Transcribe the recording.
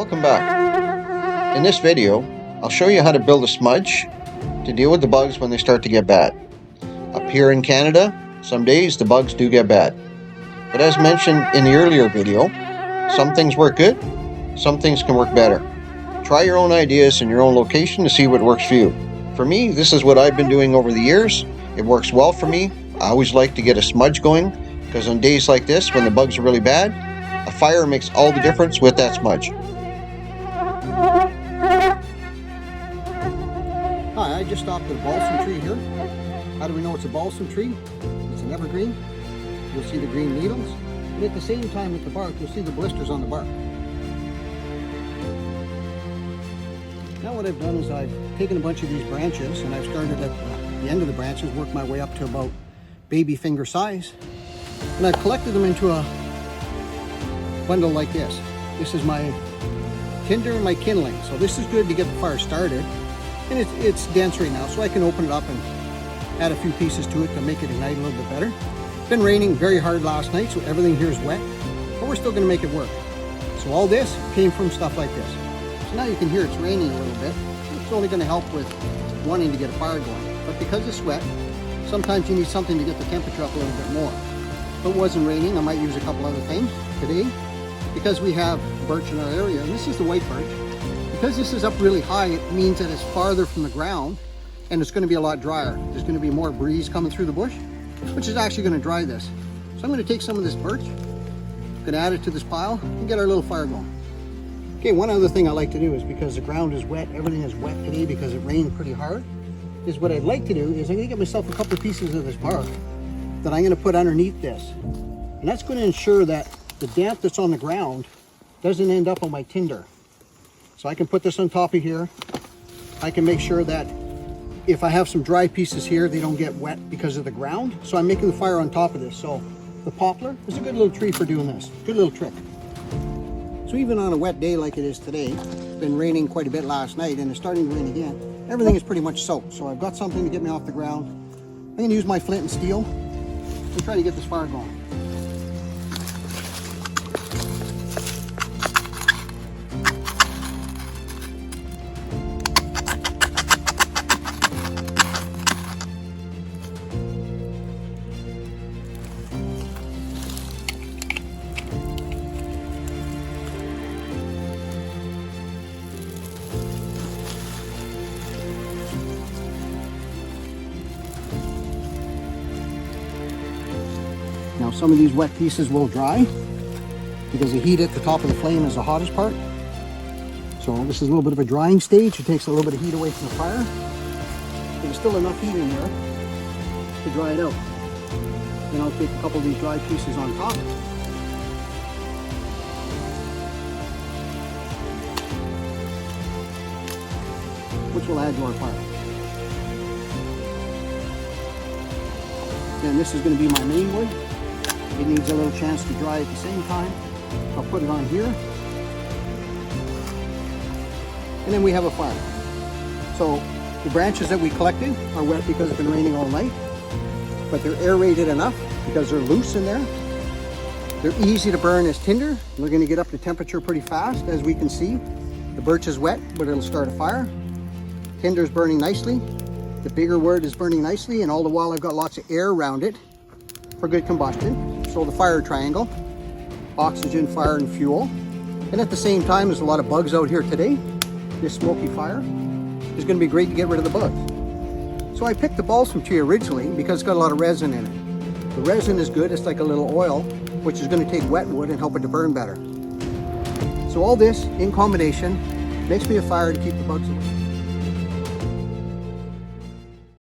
Welcome back. In this video, I'll show you how to build a smudge to deal with the bugs when they start to get bad. Up here in Canada, some days the bugs do get bad. But as mentioned in the earlier video, some things work good, some things can work better. Try your own ideas in your own location to see what works for you. For me, this is what I've been doing over the years. It works well for me. I always like to get a smudge going because on days like this, when the bugs are really bad, a fire makes all the difference with that smudge. Hi, I just stopped at a balsam tree here. How do we know it's a balsam tree? It's an evergreen. You'll see the green needles. And at the same time with the bark, you'll see the blisters on the bark. Now what I've done is I've taken a bunch of these branches and I've started at the end of the branches, worked my way up to about baby finger size. And I've collected them into a bundle like this. This is my tinder and my kindling. So this is good to get the fire started. And it's dense right now, so I can open it up and add a few pieces to it to make it ignite a little bit better. It's been raining very hard last night, so everything here is wet, but we're still going to make it work. So all this came from stuff like this. So now you can hear it's raining a little bit. It's only going to help with wanting to get a fire going. But because it's wet, sometimes you need something to get the temperature up a little bit more. If it wasn't raining, I might use a couple other things. Today, because we have birch in our area, and this is the white birch, because this is up really high, it means that it's farther from the ground and it's going to be a lot drier. There's going to be more breeze coming through the bush, which is actually going to dry this. So I'm going to take some of this birch, going to add it to this pile and get our little fire going. Okay, one other thing I like to do is, because the ground is wet, everything is wet today because it rained pretty hard, is what I'd like to do is I'm going to get myself a couple of pieces of this bark that I'm going to put underneath this. And that's going to ensure that the damp that's on the ground doesn't end up on my tinder. So I can put this on top of here. I can make sure that if I have some dry pieces here, they don't get wet because of the ground. So I'm making the fire on top of this. So the poplar is a good little tree for doing this. Good little trick. So even on a wet day like it is today, it's been raining quite a bit last night and it's starting to rain again. Everything is pretty much soaked. So I've got something to get me off the ground. I'm going to use my flint and steel and try to get this fire going. Now some of these wet pieces will dry because the heat at the top of the flame is the hottest part. So this is a little bit of a drying stage. It takes a little bit of heat away from the fire. There's still enough heat in there to dry it out. Then I'll take a couple of these dry pieces on top. Which will add to our fire. Then this is going to be my main wood. It needs a little chance to dry at the same time. I'll put it on here. And then we have a fire. So the branches that we collected are wet because it's been raining all night, but they're aerated enough because they're loose in there. They're easy to burn as tinder. We're going to get up to temperature pretty fast. As we can see, the birch is wet, but it'll start a fire. Tinder is burning nicely. The bigger wood is burning nicely, and all the while I've got lots of air around it for good combustion. So the fire triangle, oxygen, fire, and fuel. And at the same time, there's a lot of bugs out here today. This smoky fire is going to be great to get rid of the bugs. So I picked the balsam tree originally because it's got a lot of resin in it. The resin is good. It's like a little oil, which is going to take wet wood and help it to burn better. So all this in combination makes me a fire to keep the bugs away.